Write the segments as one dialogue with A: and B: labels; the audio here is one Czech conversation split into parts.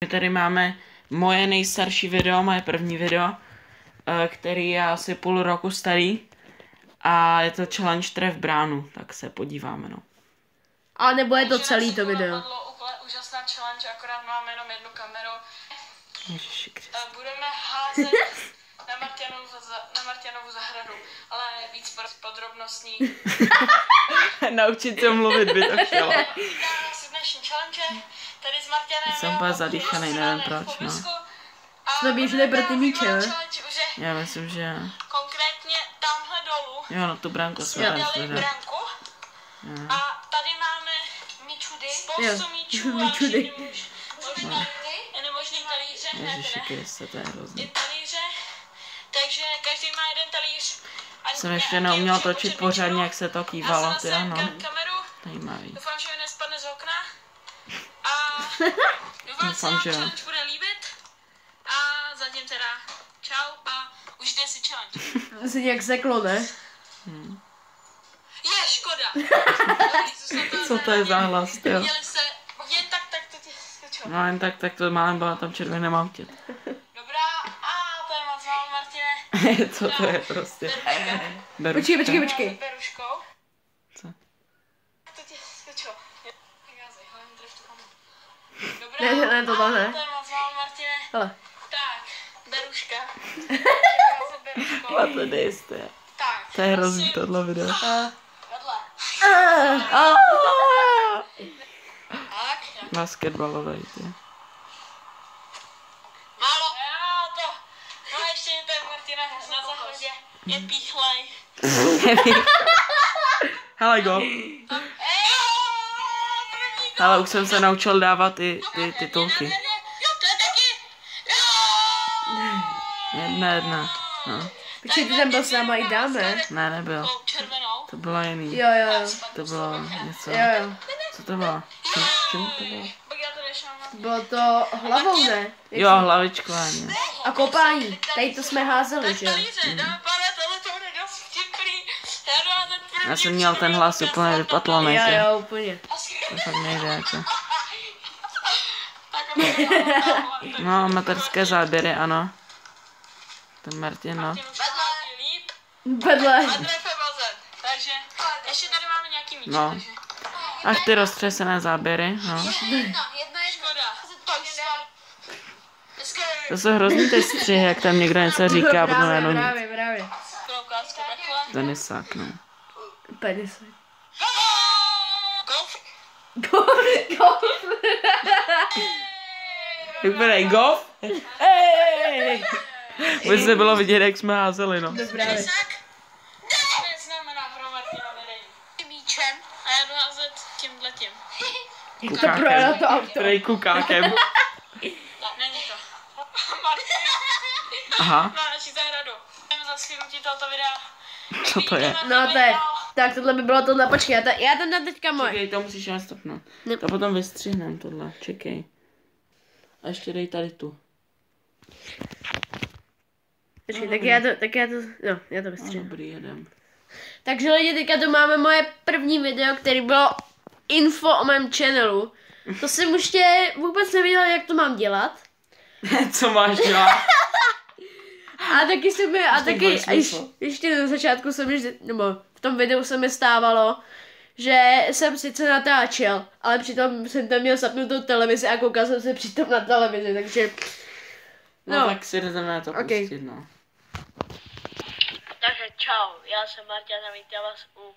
A: My tady máme moje nejstarší video, moje první video, který je asi půl roku starý. A je to challenge Tref bránu, tak se podíváme, no.
B: A nebo je to celý to video.
C: Úplně úžasná challenge, akorát máme jenom jednu kameru.
A: Ježiškriste.
C: Budeme házet na Martianovu zahradu, ale víc podrobností.
A: Naučit se mluvit by to chtělo.
C: Vítám nás v dnešní challenge, tady s Martianem.
A: Jsem úplně zadýchanej, nevím proč, no.
B: Jsme běželi pro ty míče, ne?
A: Já myslím, že...
C: Konkrétně tamhle dolů.
A: Jo, no tu branku jsme
C: Jsme
A: tam
C: dali
A: slyšeli.
C: branku. A tady máme míčudy, spoustu míčů a
B: míčudy.
C: nemožný talíře.
A: Ježiškriste, to je hrozný.
C: Talíře, takže každý má jeden talíř.
A: Jsem ještě neuměl točit pořádně, jak se to kývalo, ty ano.
C: Kameru.
A: Zajímavý.
C: Doufám, že mi nespadne z okna. A doufám, že se vám challenge bude líbit. A zatím teda čau a užijte si challenge.
B: To se nějak seklo, ne?
C: Je, škoda.
A: Co to je za hlas, jo?
C: Měli se jen tak to ti skočilo.
A: No jen tak to málem byla tam červené autě.
C: Dobrá, a to je moc vám, Martine.
A: Co to je prostě?
B: Počkej.
C: Beruškou.
A: Co?
C: To ti skočilo. Házej, hlavně tref tu kameru. Dobrá,
B: Ne, tohle ne.
C: to je moc vám, Martine.
B: Hele.
C: Tak, beruška. Beruškou.
A: A to nejste.
C: Tak.
A: To je hrozný tohle video.
C: Vedle. Tak.
A: Basketbalový, ty.
C: Málo. Já to. No ještě je ten Martina na zahradě. Je píchlej.
A: Hele, go. Ale už jsem se naučil dávat ty titulky.
C: Jo, to je taky.
A: Jedna. No.
B: Počkej, ty tam byl s náma i dáme.
A: Ne, nebyl.
C: Červenou.
A: To bylo jiný.
B: Jo.
A: To bylo něco.
B: Jo.
A: Co to bylo? Čím to bylo?
C: Pak já to nešám.
B: Bylo to hlavou, ne?
A: Jo, hlavičkování.
B: A kopání. Tady to jsme házeli, že jo?
A: Já jsem měl ten hlas úplně vypatlaný.
B: Jo, úplně.
A: To fakt nejde, jako. No, amatérské záběry, ano. Ten Martin, no.
B: Vedle.
C: Takže ještě tady máme nějaký míč.
A: No. Ach, ty roztřesené záběry, no.
C: Jedna škoda.
A: To jsou hrozný ty střihy, jak tam někdo něco říká, potom jenom nic.
B: Právě.
C: Ukázka takhle.
A: Tenisák, no.
B: Penis.
C: Golf.
B: Golf.
A: Vypadej, golf? Hej! Už se bylo vidět, jak jsme házeli, no.
B: Dobrá.
C: To znamená pro Martina vedení. Míčem a já jdu házet tímhletím.
B: To projelo to auto.
A: Prej kukákem.
C: Tak, není to. Martin.
A: Aha.
C: Na naší zahradu. Jdeme za shrnutí tohoto videa.
A: Co to je?
B: No to je. Tak tohle by bylo tohle, počkej, já tam dám teďka moje.
A: Čekej, to musíš nastupnout.
B: Ne.
A: To potom vystřihnem tohle, čekej. A ještě dej tady tu.
B: Počkej, tak já to
A: No,
B: vystřihnu.
A: dobrý, jedem.
B: Takže lidi, teďka tu máme moje první video, který bylo info o mém channelu. To jsem ještě vůbec nevěděla, jak to mám dělat.
A: Co máš dělat?
B: A taky se mi, a
A: To
B: taky,
A: bude smysl.
B: ještě na začátku se mi, nebo v tom videu se mi stávalo, že jsem sice natáčel, ale přitom jsem tam měl zapnutou televizi a koukal jsem se přitom na televizi, takže...
A: No tak si jdeme to pustit, no.
C: Takže čau, já jsem Martina a vítám vás u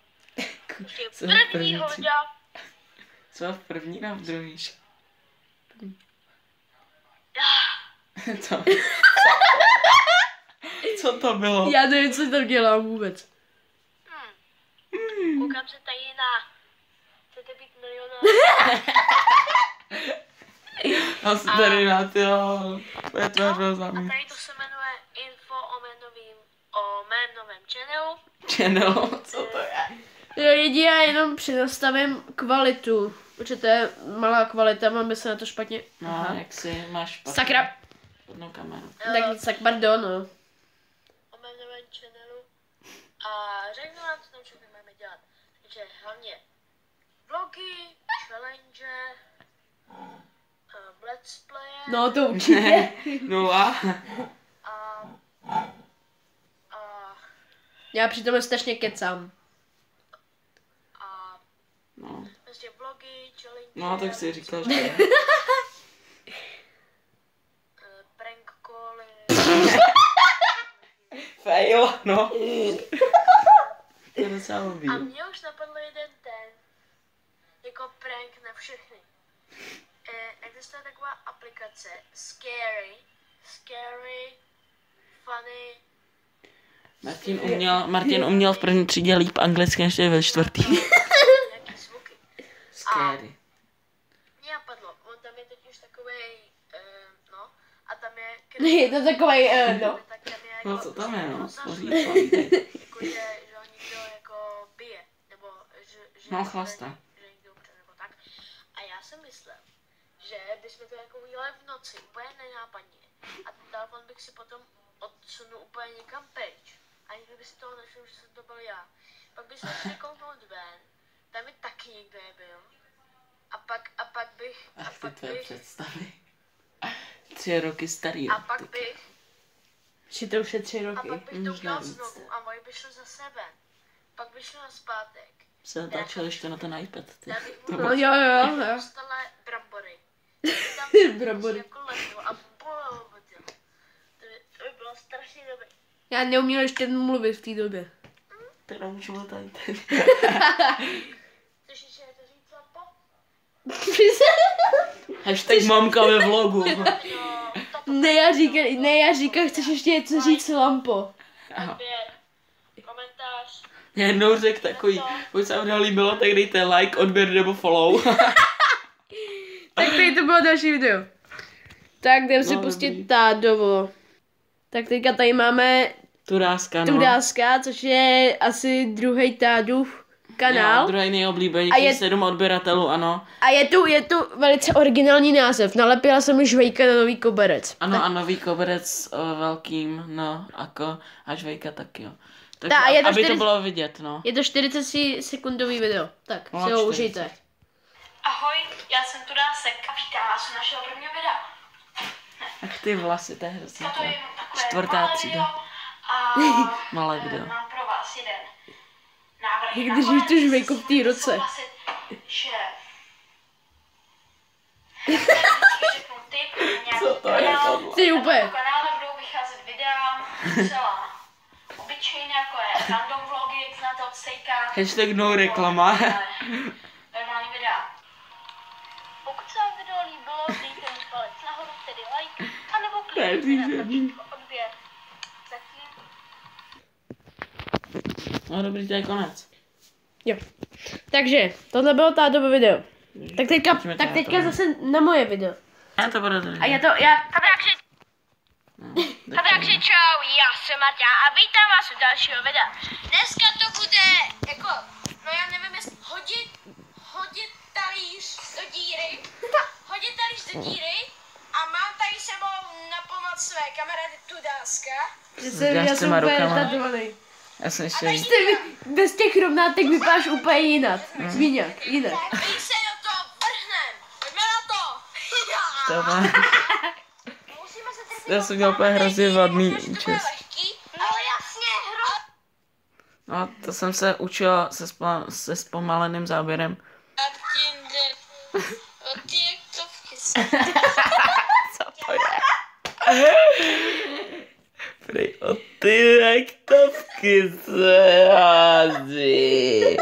A: Co v první
C: prvního
A: třídě?
C: videa.
A: Co v první a v druhý? Co? Co to bylo?
B: Já nevím, co tam dělám vůbec.
C: Koukám se tady na... Chcete být milionář?
A: Já jsem tady na ty, je to hrozný.
C: Tady to se jmenuje info o mém novém channelu.
A: Channel, co to je?
B: Jo, já jenom přinastavím kvalitu, protože to je malá kvalita, mám se na to špatně.
A: No, jak si máš špatnou.
B: Sakra.
A: Špatnou kameru.
B: Tak nic, tak pardon, no.
C: O mém novém channelu. A řeknu vám, co tam všechno máme dělat. Takže hlavně vlogy, challenge, Let's Playe
B: No to určitě.
A: 0.
C: a
B: Já přitom strašně kecám.
A: No.
C: prostě vlogy, challenge,
A: No, tak si říkal, že
C: prank cally.
A: fail, no. To je docela blbý.
C: A mě už napadl jeden ten, jako prank na všechny. Existuje taková aplikace Scary, Funny.
A: Martin uměl v první třídě líp anglicky než ve čtvrtý.
C: Nějaký zvuky.
A: Scary.
C: Mě napadlo, on tam je totiž takovej, no, a tam je...
B: Je to takovej, no.
C: Tak tam je
A: No
C: jako,
A: co tam je, no?
C: jako, že ho někdo jako bije, nebo že
A: No, chlasta.
C: že někdo umře, nebo tak. A já jsem myslel, že bychom to jako udělali v noci, úplně nenápadně. A ten telefon bych si potom odsunul úplně někam pryč. A nikdo by si toho nevšiml, že jsem to byl já. Pak bych se šli kouknout ven, tam je taky někdo je byl. A pak bych...
A: Ach, ty tvoje představy. 3 roky starý.
C: A pak bych...
B: Či to už je 3
C: A
B: roky.
C: pak bych to
A: Možná
C: udělal
A: víc.
C: znovu a moji by šli zase ven. Pak by šli na zpátek.
A: Se natáčel ještě na ten iPad. Ty.
C: Já bych
B: No jo.
C: dostala brambory. Tam
B: Brambory.
C: jako letu a bolelo by to. To by bylo strašně dobré.
B: Já neuměl ještě mluvit v té době.
A: Teda můžu tady.
C: Chceš ještě to říct, Lapo?
A: Hashtag mamka ve vlogu.
C: No, to
B: Ne, já říkám, chceš ještě něco říct, Lampo.
C: odběr, komentář.
A: Mě jednou řekl takový, pokud se vám nelíbilo, tak dejte like, odběr nebo follow.
B: Tak tady to bylo další video. Tak jdem si
A: No,
B: pustit
A: dobrý.
B: Tádovo. Tak teďka tady máme
A: Turáska, no.
B: Tudáska, což je asi druhý Tádův kanál.
A: Jo, druhý
B: A
A: nejoblíbenější,
B: je-
A: 7 odběratelů, ano.
B: A je tu velice originální název. Nalepila jsem mi žvejka na nový koberec.
A: Ano, a nový koberec velkým, no, jako, a žvejka taky, jo. Takže,
B: Ta, a je to
A: aby to
B: 40
A: bylo vidět, no.
B: Je to 40-sekundový video. Tak
A: No,
B: si ho
A: 40.
B: užijte.
C: Ahoj, já jsem Tudásek a vítám vás u našeho prvního videa.
A: Ach ty vlasy, to je hrozně.
C: To je jenom takové
A: Čtvrtá
C: malé
A: třída.
C: video a
A: Malé video.
C: mám pro vás jeden návrh.
B: Jak držíš tu žvejku v té ruce.
C: Že...
A: Co to je tohle?
B: Ty úplně.
C: Na kanále budou vycházet videa celá obyčejné, jako je random vlogy, jak znáte od Stejka.
A: Hashtag no reklama.
C: Normální videa. Pokud se vám video líbilo, dejte mi palec nahoru, tedy like, anebo klikněte na tlačítko odběr. Zatím.
A: No dobrý, to je konec.
B: Jo. Takže, tohle bylo Tádovo video. Tak
A: Pojďme
B: teďka
A: Tádovo.
B: zase na moje video.
A: Já to bude tady.
B: A já...
C: Takže čau, já jsem Marta a vítám vás u dalšího videa. Dneska to bude jako, no já nevím, jestli hodit talíř do díry. Hodit talíř do díry a mám tady sebou na pomoc své kamarády Tudáska.
B: Já jsem
A: těma
B: úplně
A: rukama.
B: tatovaný.
A: Já jsem ještě...
B: Bez těch rovnátek vypadáš úplně jinak. Jinak.
C: My se do toho vrhneme. Pojďme na to.
A: To má...
C: Musíme se trefit
A: Já jsem měl úplně hrozně vadný účes.
C: lehký, ale jasně,
A: No, to jsem se učil se zpomaleným záběrem. Co to je? Prej o ty rektovky se hází.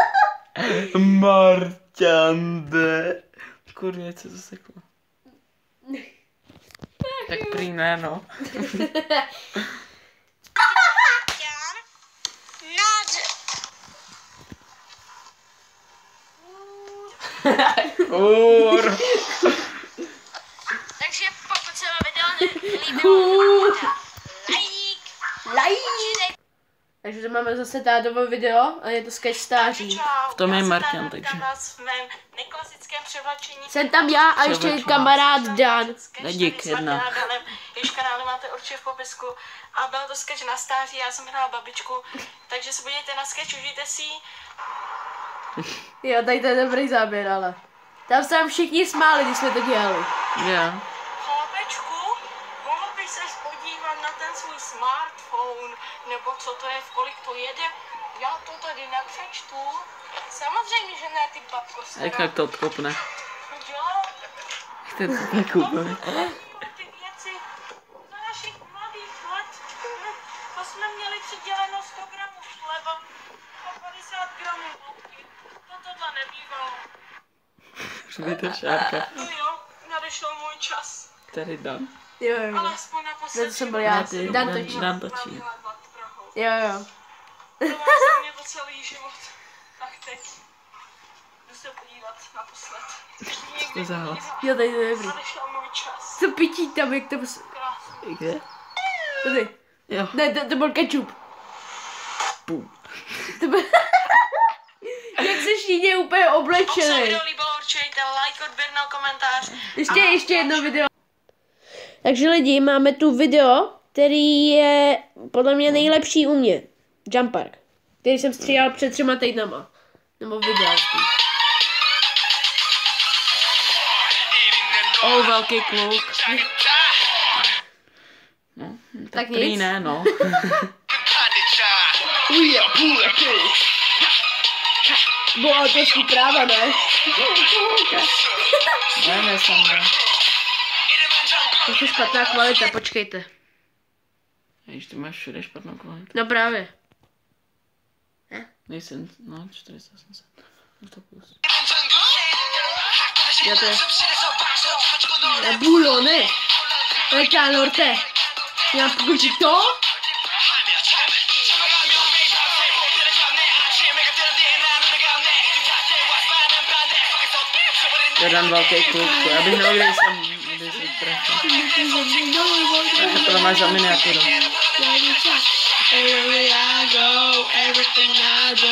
A: Marťande. Kurně, co to seklo? Tak prý ne, no. Kur.
C: Takže pokud se vám video nelíbilo, like.
B: Takže to máme zase Tádovo video a je to sketch stáří.
A: V tom je Martin, takže.
C: Vítám vás v mém neklasickém převlačení.
B: Jsem tam já a ještě
A: Převleču.
B: kamarád Dan.
A: Dík, jedna.
C: Jež kanály máte určitě v popisku. A byl to sketch na stáří, já jsem hrála babičku. Takže se podívejte na sketch, užijte si ji.
B: Jo, tady to je dobrý záběr, ale. Tam se nám všichni smáli, když jsme to dělali.
A: Jo.
C: Chlapečku, mohl by ses podívat na ten svůj smartphone, nebo co to je, v kolik to jede? Já to tady nepřečtu. Samozřejmě, že ne, ty babko stará.
A: Jak to odkopne?
C: Jo,
A: Chce to tak úplně.
C: ty věci za našich mladých let, to jsme měli přiděleno 100 gramů chleba a 50 gramů mouky. To tohle nebývalo.
A: Přijde šárka.
C: No jo, nadešel můj čas.
A: Tady Dan.
B: Jo, jo.
C: Ale aspoň naposled.
B: To jsem byl já.
A: Ty,
B: Dan točí.
A: Dan točí.
B: Jo, jo.
C: To má za mě to celý život. Tak teď jdu se podívat naposled.
A: To za hlas.
B: Jo, tady to je dobrý.
C: Nadešel můj čas.
B: To pití tam, jak to...
C: Krásný.
A: Kde?
B: Tady.
A: Jo.
B: Ne, to byl ketchup.
A: Pum.
B: To byl... Jak se šíně úplně
C: Pokud se
B: oblečený.
C: video líbilo, určitě like, odběr, komentář.
B: Ještě jedno video. Takže lidi, máme tu video, který je podle mě nejlepší u mě. Jump Park. Který jsem stříhal před 3 týdnama. Nebo video spíš.
A: Velký kluk. No,
B: Tak
A: prý
B: nic.
A: ne, no.
B: Bylo autorský práva, ne?
A: Ne, jsem ne.
B: To je špatná kvalita, počkejte.
A: Jež ty máš všude špatnou kvalitu.
B: No právě.
A: Nejsem, no, 480. No to plus.
B: Já to je... La bulo, ne? Leká norte. Já půjdu to?
A: To je Dan velký kluk, já bych měl, když jsem trefil. To máš za miniaturu.
B: Everywhere I go, everything I do,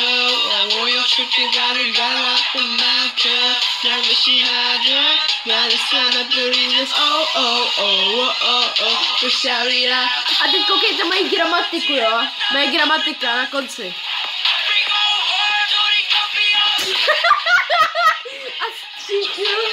B: oh, your shit you got it, got up the mountain, never she had it, got it, son of the reasons, oh, oh, oh, oh, oh, to shout it out. A teď koukejte, mají gramatiku, jo? Mají gramatika na konci. A stříknu.